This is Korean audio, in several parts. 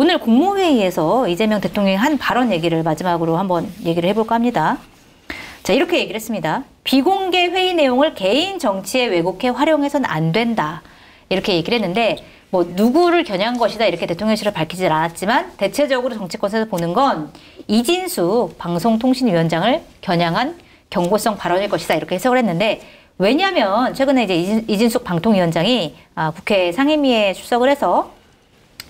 오늘 국무회의에서 이재명 대통령이 한 발언 얘기를 마지막으로 한번 얘기를 해볼까 합니다. 자, 이렇게 얘기를 했습니다. 비공개 회의 내용을 개인 정치에 왜곡해 활용해서는 안 된다. 이렇게 얘기를 했는데 뭐 누구를 겨냥한 것이다 이렇게 대통령실을 밝히지 않았지만 대체적으로 정치권에서 보는 건 이진숙 방송통신위원장을 겨냥한 경고성 발언일 것이다 이렇게 해석을 했는데 왜냐하면 최근에 이제 이진숙 방통위원장이 국회 상임위에 출석을 해서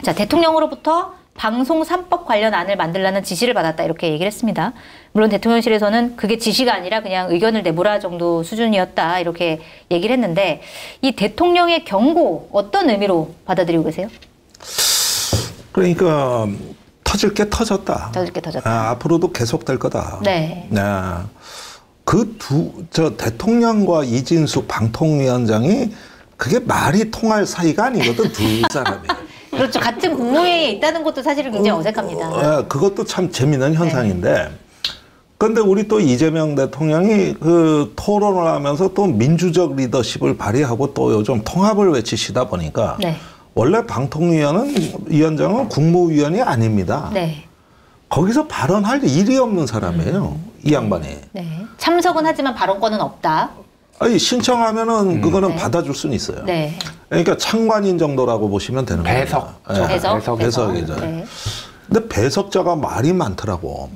자, 대통령으로부터 방송 3법 관련 안을 만들라는 지시를 받았다 이렇게 얘기를 했습니다. 물론 대통령실에서는 그게 지시가 아니라 그냥 의견을 내보라 정도 수준이었다 이렇게 얘기를 했는데 이 대통령의 경고 어떤 의미로 받아들이고 계세요? 그러니까 터질 게 터졌다. 터질 게 터졌다. 앞으로도 계속될 거다. 네. 저 대통령과 이진숙 방통위원장이 그게 말이 통할 사이가 아니거든, 두 사람이. 그렇죠. 같은 국무회의에 있다는 것도 사실은 굉장히 어색합니다. 그것도 참 재미있는 현상인데. 그런데 우리 또 이재명 대통령이 그 토론을 하면서 또 민주적 리더십을 발휘하고 또 요즘 통합을 외치시다 보니까 원래 방통위원장은 국무위원이 아닙니다. 거기서 발언할 일이 없는 사람이에요. 이 양반이. 참석은 하지만 발언권은 없다. 아니 신청하면은 그거는 받아줄 수는 있어요. 그러니까 창관인 정도라고 보시면 되는 거예요. 배석이죠. 근데 배석자가 말이 많더라고.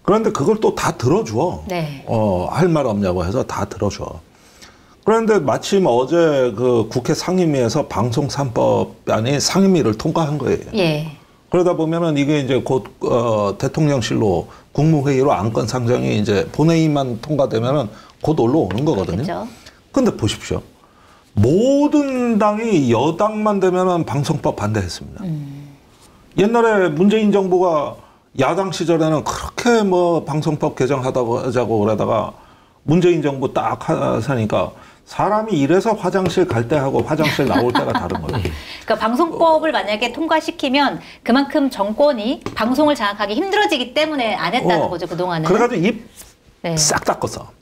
그런데 그걸 또 다 들어줘. 할 말 없냐고 해서 다 들어줘. 그런데 마침 어제 그 국회 상임위에서 방송 3법안이 상임위를 통과한 거예요. 그러다 보면은 이게 이제 곧 대통령실로 국무회의로 안건 상정이 이제 본회의만 통과되면은 곧 올라오는 거거든요. 근데 보십시오. 모든 당이 여당만 되면은 방송법 반대했습니다. 옛날에 문재인 정부가 야당 시절에는 그렇게 뭐 방송법 개정하자고 그러다가 문재인 정부 딱 하니까 사람이 이래서 화장실 갈 때 하고 화장실 나올 때가 다른 거예요. 그러니까 방송법을 만약에 통과시키면 그만큼 정권이 방송을 장악하기 힘들어지기 때문에 안 했다는 거죠, 그동안은. 그래가지고 입 싹 닦았어.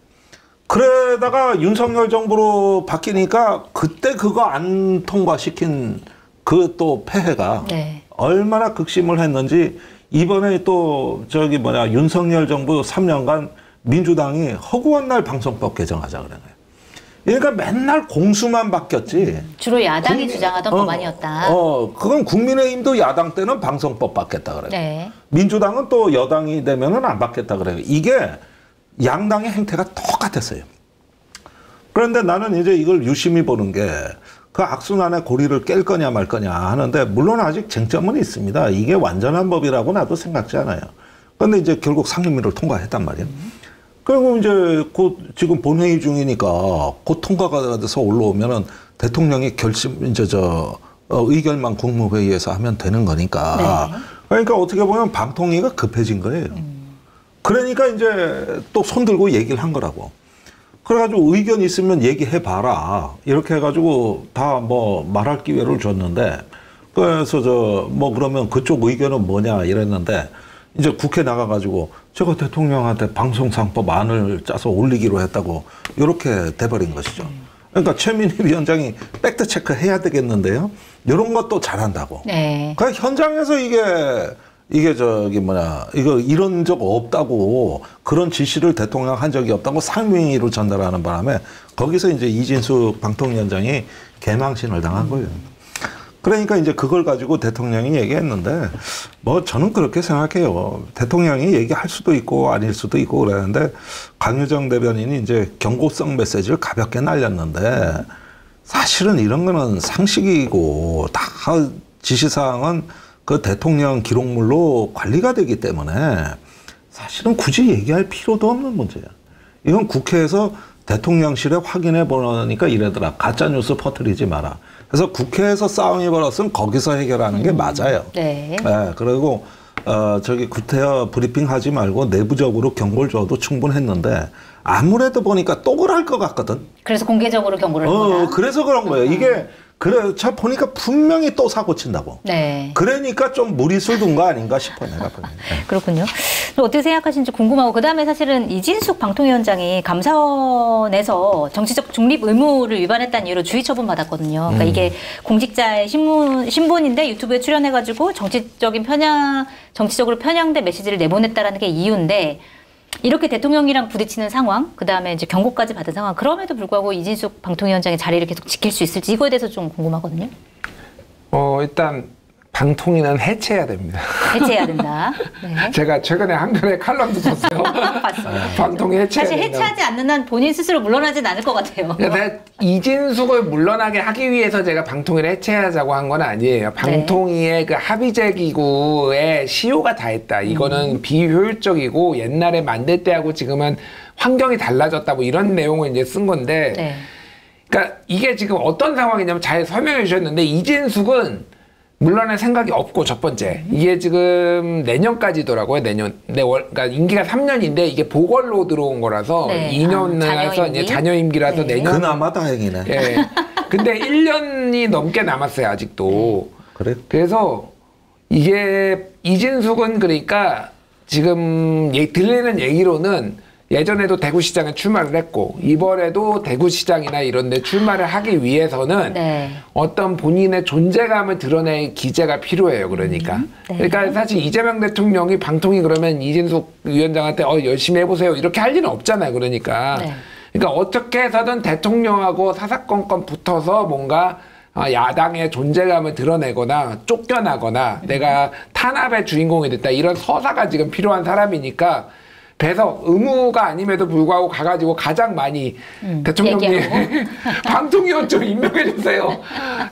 그러다가 윤석열 정부로 바뀌니까 그때 그거 안 통과시킨 그 또 폐해가 얼마나 극심을 했는지 이번에 또 저기 윤석열 정부 3년간 민주당이 허구한 날 방송법 개정하자 그래. 그러니까 맨날 공수만 바뀌었지. 주로 야당이 주장하던 법안이었다. 그건 국민의힘도 야당 때는 방송법 받겠다 그래. 민주당은 또 여당이 되면은 안 받겠다 그래요. 이게 양당의 행태가 똑같았어요. 그런데 나는 이제 이걸 유심히 보는 게 그 악순환의 고리를 깰 거냐 말 거냐 하는데 물론 아직 쟁점은 있습니다. 이게 완전한 법이라고 나도 생각지 않아요. 그런데 이제 결국 상임위를 통과했단 말이에요. 그리고 이제 곧 지금 본회의 중이니까 곧 통과가 돼서 올라오면은 대통령이 의결만 국무회의에서 하면 되는 거니까. 그러니까 어떻게 보면 방통위가 급해진 거예요. 그러니까 이제 또 손들고 얘기를 한 거라고. 그래가지고 의견 있으면 얘기해봐라. 이렇게 해가지고 다 뭐 말할 기회를 줬는데 그래서 그러면 그쪽 의견은 뭐냐 이랬는데 이제 국회 나가가지고 제가 대통령한테 방송상법 안을 짜서 올리기로 했다고 이렇게 돼버린 것이죠. 그러니까 최민희 위원장이 팩트 체크 해야 되겠는데요. 이런 것도 잘한다고. 그러니까 현장에서 이거 이런 적 없다고 그런 지시를 대통령 한 적이 없다고 상임위로 전달하는 바람에 거기서 이제 이진숙 방통위원장이 개망신을 당한 거예요. 그러니까 이제 그걸 가지고 대통령이 얘기했는데 뭐 저는 그렇게 생각해요. 대통령이 얘기할 수도 있고 아닐 수도 있고 그랬는데 강효정 대변인이 이제 경고성 메시지를 가볍게 날렸는데 사실은 이런 거는 상식이고 다 지시사항은 그 대통령 기록물로 관리가 되기 때문에 사실은 굳이 얘기할 필요도 없는 문제야. 이건 국회에서 대통령실에 확인해 보니까 이러더라. 가짜뉴스 퍼뜨리지 마라. 그래서 국회에서 싸움이 벌었으면 거기서 해결하는 게 맞아요. 그리고 구태여 브리핑 하지 말고 내부적으로 경고를 줘도 충분했는데 아무래도 보니까 또 그럴 것 같거든. 그래서 공개적으로 경고를 합니다. 그래서 그런 거예요. 이게 그래, 저 보니까 분명히 또 사고 친다고. 네. 그러니까 좀 무리수를 둔 거 아닌가 싶어, 내가 보기엔. 그렇군요. 어떻게 생각하시는지 궁금하고, 그 다음에 사실은 이진숙 방통위원장이 감사원에서 정치적 중립 의무를 위반했다는 이유로 주의 처분 받았거든요. 그러니까 이게 공직자의 신분인데 유튜브에 출연해가지고 정치적으로 편향된 메시지를 내보냈다라는 게 이유인데, 이렇게 대통령이랑 부딪히는 상황, 그 다음에 이제 경고까지 받은 상황, 그럼에도 불구하고 이진숙 방통위원장의 자리를 계속 지킬 수 있을지 이거에 대해서 좀 궁금하거든요. 일단 방통위는 해체해야 됩니다. 해체해야 된다. 네. 제가 최근에 한겨레 칼럼도 썼어요. 봤습니다. 방통위 해체해야 사실 된다. 해체하지 않는 한 본인 스스로 물러나진 않을 것 같아요. 근데 이진숙을 물러나게 하기 위해서 제가 방통위를 해체하자고 한 건 아니에요. 방통위의 그 합의제 기구의 시효가 다 했다. 이거는 비효율적이고 옛날에 만들 때하고 지금은 환경이 달라졌다. 뭐 이런 내용을 이제 쓴 건데. 네. 그러니까 이게 지금 어떤 상황이냐면 잘 설명해 주셨는데 이진숙은 물러날 생각이 없고, 첫 번째. 이게 지금 내년까지더라고요, 내년. 그러니까 임기가 3년인데 이게 보궐로 들어온 거라서 네. 2년에서 자녀임기? 이제 자녀임기라서 네. 내년. 그나마 다행이네. 예. 근데 1년이 넘게 남았어요, 아직도. 그래? 그래서 이게 이진숙은 그러니까 지금 들리는 얘기로는 예전에도 대구시장에 출마를 했고 이번에도 대구시장이나 이런 데 출마를 하기 위해서는 네. 어떤 본인의 존재감을 드러낼 기재가 필요해요. 그러니까. 네. 그러니까 사실 이재명 대통령이 방통위 그러면 이진숙 위원장한테 열심히 해보세요. 이렇게 할 리는 없잖아요. 그러니까. 네. 그러니까 어떻게 해서든 대통령하고 사사건건 붙어서 뭔가 야당의 존재감을 드러내거나 쫓겨나거나 내가 탄압의 주인공이 됐다. 이런 서사가 지금 필요한 사람이니까 배석 의무가 아님에도 불구하고 가가지고 가장 많이 대통령님 방통위원 좀 임명해 주세요.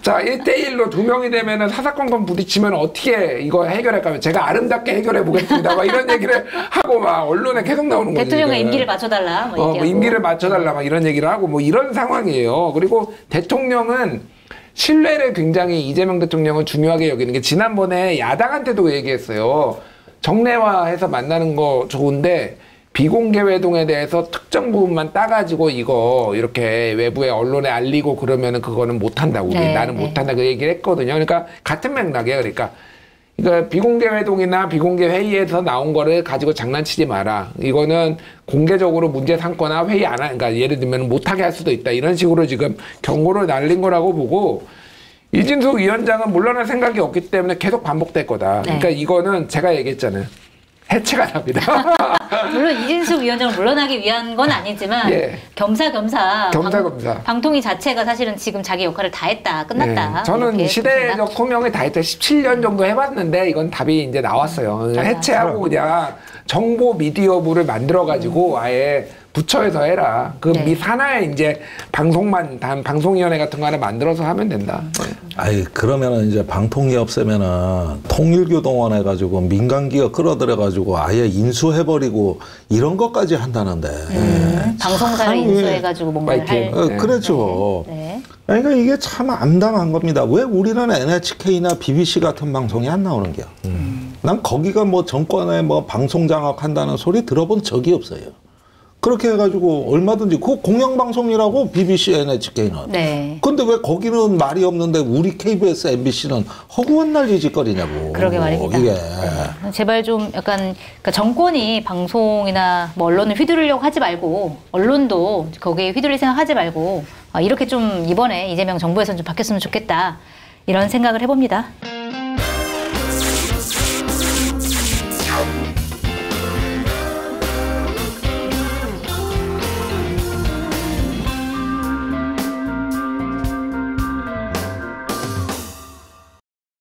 자, 1대1로 2명이 되면은 사사건건 부딪히면 어떻게 이거 해결할까요? 제가 아름답게 해결해 보겠습니다. 막 이런 얘기를 하고 막 언론에 계속 나오는 거죠. 대통령의 임기를 맞춰달라. 뭐 뭐 임기를 맞춰달라 막 이런 얘기를 하고 뭐 이런 상황이에요. 그리고 대통령은 신뢰를 굉장히 이재명 대통령은 중요하게 여기는 게 지난번에 야당한테도 얘기했어요. 정례화해서 만나는 거 좋은데 비공개 회동에 대해서 특정 부분만 따가지고 이거 이렇게 외부에 언론에 알리고 그러면은 그거는 못한다고. 네, 나는 네. 못한다 그 얘기를 했거든요. 그러니까 같은 맥락이에요. 그러니까 비공개 회동이나 비공개 회의에서 나온 거를 가지고 장난치지 마라. 이거는 공개적으로 문제 삼거나 회의 안 그러니까 예를 들면 못하게 할 수도 있다. 이런 식으로 지금 경고를 날린 거라고 보고 이진숙 위원장은 물러날 생각이 없기 때문에 계속 반복될 거다. 네. 그러니까 이거는 제가 얘기했잖아요. 해체가 납니다. 물론 이진숙 위원장을 물러나기 위한 건 아니지만 예. 겸사겸사 겸사겸사. 방통위 자체가 사실은 지금 자기 역할을 다 했다. 끝났다. 네. 저는 이렇게 시대적 봅니다. 소명을 다했다. 17년 정도 해봤는데 이건 답이 이제 나왔어요. 해체하고 그냥 정보 미디어부를 만들어가지고 아예 부처에서 해라. 그 네. 하나의 이제 방송위원회 같은 거 하나 만들어서 하면 된다. 아이, 그러면은 이제 방통위 없애면은 통일교동원 해가지고 민간기업 끌어들여가지고 아예 인수해버리고 이런 것까지 한다는데. 방송사를 참, 인수해가지고 뭔가를 할. 파이팅. 그렇죠. 네. 그러니까 이게 참 암담한 겁니다. 왜 우리는 NHK나 BBC 같은 방송이 안 나오는겨? 난 거기가 뭐 정권에 뭐 방송 장악한다는 소리 들어본 적이 없어요. 그렇게 해가지고 얼마든지 그 공영방송이라고 BBC, NHK는. 네. 근데 왜 거기는 말이 없는데 우리 KBS, MBC는 허구한 날 지짓거리냐고. 그러게 말입니다. 이게. 네. 제발 좀 약간 그러니까 정권이 방송이나 뭐 언론을 휘두르려고 하지 말고 언론도 거기에 휘둘릴 생각하지 말고 이렇게 좀 이번에 이재명 정부에서는 좀 바뀌었으면 좋겠다 이런 생각을 해봅니다.